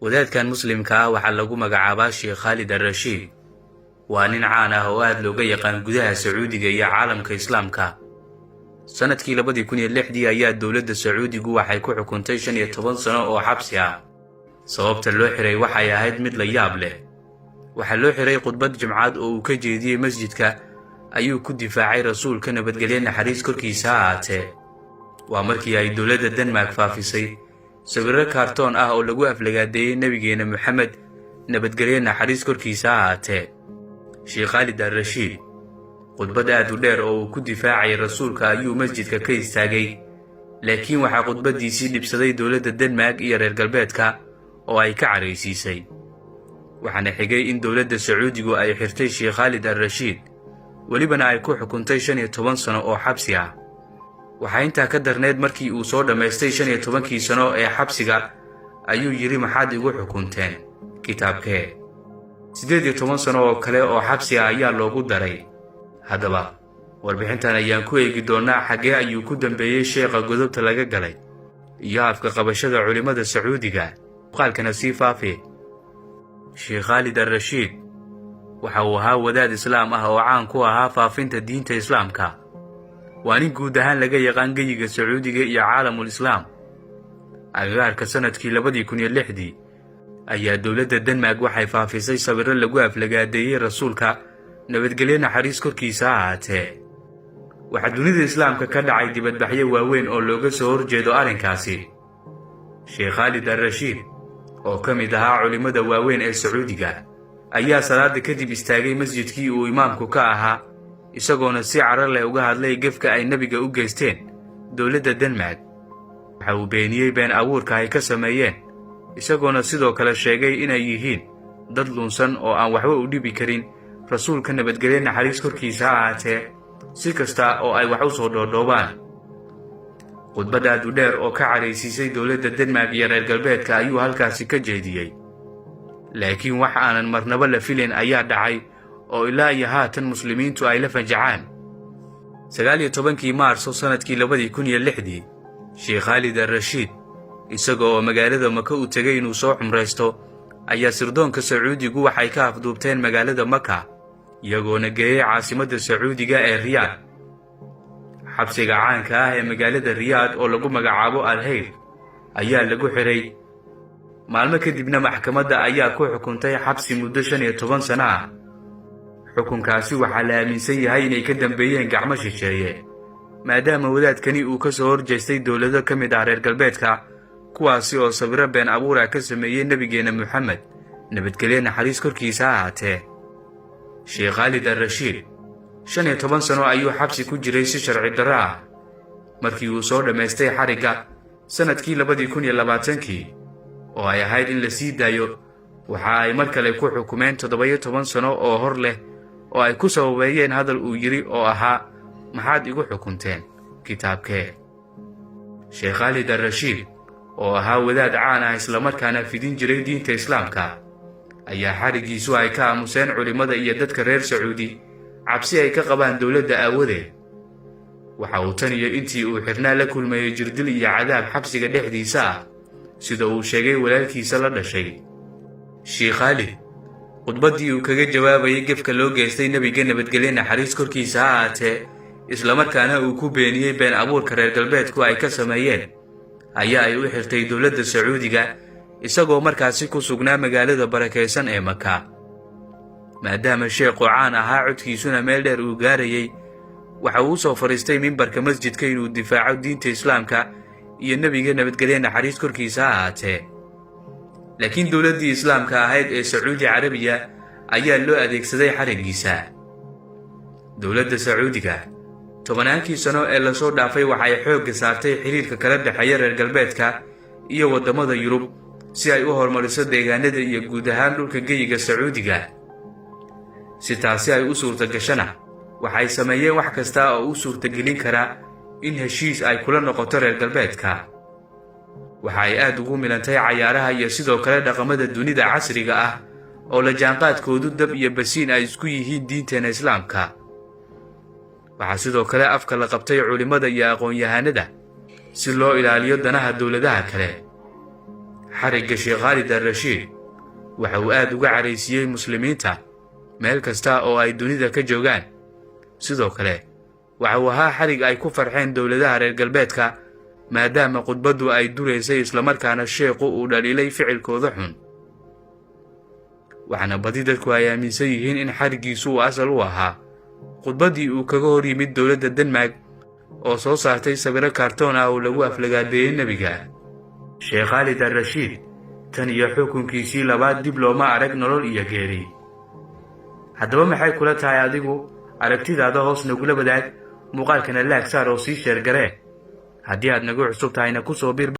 wadaadkan muslimka ah waxaa lagu magacaabaa Sheekh Khalid al-Rashiid. waa nin caan ah oo aad looga yaqaan gudaha Sacuudiga iyo caalamka Islaamka. sanadkii 2006 ayaa dowladda Sacuudigu waxay ku xukuntay 15 sano oo xabsi ah. sababta loo xiray waxay ahayd mid la yaab leh. waxaa loo xiray khudbad jimcaad oo uu ka jeediyay masjidka ayuu ku difaacay rasuulka nabadgelyo naxariis korkiisa ha ahaatee. waa markii ay dowladda Denmark faafisay sawirro kaartoon ah oo lagu aflagaadeeyay nabigeena Maxamed nabadgelyo naxariis korkiisa ha ahaatee. Sheekh Khalid al-Rashiid khudbad aad u dheer oo uu ku difaacay rasuulka ayuu masjidka ka istaagay, laakiin waxaa khudbadiisii dhibsaday dowladda Denmark iyo reer galbeedka oo ay ka careysiisay. waxaana xigay in dowladda Sacuudigu ay xirtay Sheekh Khalid al-Rashiid, welibana ay ku xukuntay 15 sano oo xabsi ah. waxaa intaa ka darneed markii uu soo dhammaystay 15kii sano ee xabsiga ayuu yiri maxaad igu xukunteen kitaabkee. 18 sano oo kale oo xabsi ah ayaa loogu daray. haddaba warbixintan ayaan ku eegi doonaa xagee ayuu ku dambeeyay sheekha godobta laga galay iyo afka qabashada culimada Sacuudiga. muuqaalkana sii faafi. Sheekh Khalid al-Rashiid waxa uu ahaa wadaad islaam ah oo caan ku ahaa faafinta diinta Islaamka. waa nin guud ahaan laga yaqaan geyiga Sacuudiga iyo caalamul Islaam. agagaarka sanadkii 2006 ayaa dowladda Denmark waxay faafisay sawirro lagu aflagaadeeyay rasuulka nabadgelyo naxariis korkiisa ha ahaatee. waxaa dunida Islaamka ka dhacay dibadbaxyo waaweyn oo looga soo horjeedo arrinkaasi. Sheekh Khalid al-Rashiid oo ka mid ahaa culimada waaweyn ee Sacuudiga ayaa salaada kadib istaagay masjidkii uu imaamku ka ahaa, isagoona si carar leh uga hadlay gefka ay nabiga u geysteen dowladda Denmark. waxa uu beeniyey been abuurka ay ka sameeyeen, isagoona sidoo kale sheegay inay yihiin dad lunsan oo aan waxba u dhibi karin rasuulka nabadgelyo naxariis korkiisa ha ahaatee si kasta oo ay wax u soo dhoodhoobaan. khudbad aad u dheer oo ka careysiisay dowladda Denmark iyo reer galbeedka ayuu halkaasi ka jeediyey, laakiin wax aanan marnaba la filayn ayaa dhacay oo ilaa iyo haatan muslimiintu ay la fajacaan. 19 Maarso sanadkii 2006 Sheekh Khalid al-Rashiid isagoo magaalada Maka u tagay inuu soo cumreysto ayaa sirdoonka Sacuudigu waxay ka afduubteen magaalada Maka, iyagoona geeyay caasimadda Sacuudiga ee Riyaad. xabsiga caanka ah ee magaalada Riyaad oo lagu magacaabo Al-Hayr ayaa lagu xiray. maalmo kadibna maxkamadda ayaa ku xukuntay xabsi muddo 15 sano ah. xukunkaasi waxaa la aaminsan yahay inay ka dambeeyeen gacmo shisheeye, maadaama wadaadkani uu ka soo horjeestay dowlado ka mid ah reer galbeedka kuwaasi oo sawirro been abuura ka sameeyey nabigeena Maxamed nabadgelyo naxariis korkiisa ha ahaatee. Sheekh Khalid al-Rashiid 15 sano ayuu xabsi ku jiray si sharci darro ah. markii uu soo dhammaystay xarigga sanadkii 2020 oo ay ahayd in la sii daayo, waxa ay mar kale ku xukumeen 17 sano oo hor leh oo ay ku sababeeyeen hadal uu yiri oo ahaa maxaad igu xukunteen kitaabkee. Sheekh Khalid al-Rashiid oo ahaa wadaad caan ah isla markaana fidin jiray diinta Islaamka ayaa xarigiisu ay ka aamuseen culimada iyo dadka reer Sacuudi cabsi ay ka qabaan dowladda aawadeed. waxa uu tan iyo intii uu xirnaa la kulmayay jirdil iyo cadaab xabsiga dhexdiisa ah, sida uu sheegay walaalkiisa la dhashay. Sheekh Khalid khudbadii uu kaga jawaabayay gefka loo geystay nabiga nabadgelyo naxariis korkiisa ha ahaatee isla markaana uu ku beeniyey been abuurka reer galbeedku ay ka sameeyeen ayaa ay u xirtay dowladda Sacuudiga isagoo markaasi ku sugnaa magaalada barakeysan ee Maka. maadaama sheekhu caan ahaa codkiisuna meel dheer uu gaarayay, waxa uu soo fariistay mimbarka masjidka inuu difaaco diinta Islaamka iyo nabiga nabadgelyo naxariis korkiisa ha ahaatee. laakiin dowladdii Islaamka ahayd ee Sacuudi Carabiya ayaa loo adeegsaday xarigiisa. dowladda Sacuudiga 10 sano ee la soo dhaafay waxay xoogga saartay xiriirka kala dhexeeya reer galbeedka iyo wadamada Yurub si ay u horumariso deegaanada iyo guud ahaan dhulka geyiga Sacuudiga. si taasi ay u suurta gashana waxay sameeyeen wax kasta oo u suurtagelin kara in heshiis ay kula noqoto reer galbeedka. waxa ay aad ugu milantay cayaaraha iyo sidoo kale dhaqamada dunida casriga ah oo la jaanqaadkoodu dab iyo basiin ay isku yihiin diinteena Islaamka. waxaa sidoo kale afka la qabtay culimada iyo aqoon-yahanada si loo ilaaliyo danaha dowladaha kale. xarigga Sheekh Khaalid al-Rashiid waxa uu aad uga caraysiiyey muslimiinta meel kasta oo ay dunida ka joogaan. sidoo kale waxa uu ahaa xarig ay ku farxeen dowladaha reer galbeedka maadaama khudbaddu ay duraysay islamarkaana sheekhu uu dhaliilay ficilkooda xun. waxaana badi dadku ay aaminsan yihiin in xariggiisu uu asal u ahaa khudbaddii uu kaga hor yimid dowladda Denmark oo soo saartay sawirro kaartoon ah oo lagu aflagaadeeyey nebiga. Sheekh Khaalid al-Rashiid tan iyo xukunkiisii labaad dib looma arag nolol iyo geeri. haddaba maxay kula tahay adigu? aragtidaada hoos nagula wadaag, muuqaalkana laag saar oo sii sheer garee. haddii aad nagu cusub tahayna ku soo bir